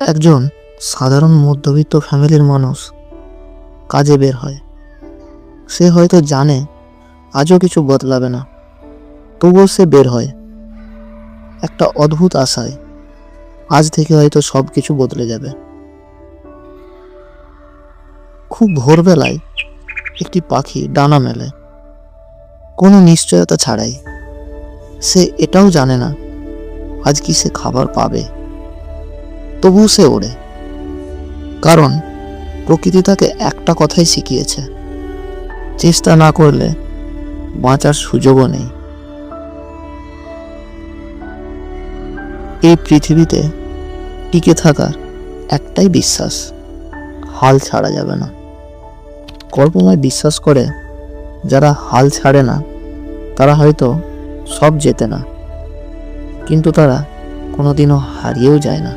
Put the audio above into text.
একজন সাধারণ মধ্যবিত্ত ফ্যামিলির মানুষ কাজে বের হয়। সে হয়তো জানে আজও কিছু বদলাবে না, তবুও সে বের হয় একটা অদ্ভুত আশায়, আজ থেকে হয়তো সব কিছু বদলে যাবে। খুব ভোরবেলায় একটি পাখি ডানা মেলে, কোনো নিশ্চয়তা ছাড়াই। সে এটাও জানে না আজ কি সে খাবার পাবে, তবুও সে ওড়ে, কারণ প্রকৃতি তাকে একটা কথাই শিখিয়েছে: চেষ্টা না করলে বাঁচার সুযোগও নেই। এই পৃথিবীতে টিকে থাকার একটাই বিশ্বাস, হাল ছাড়া যাবে না। কল্পনায় বিশ্বাস করে যারা হাল ছাড়ে না, তারা হয়তো সব জেতে না, কিন্তু তারা কোনোদিনও হারিয়েও যায় না।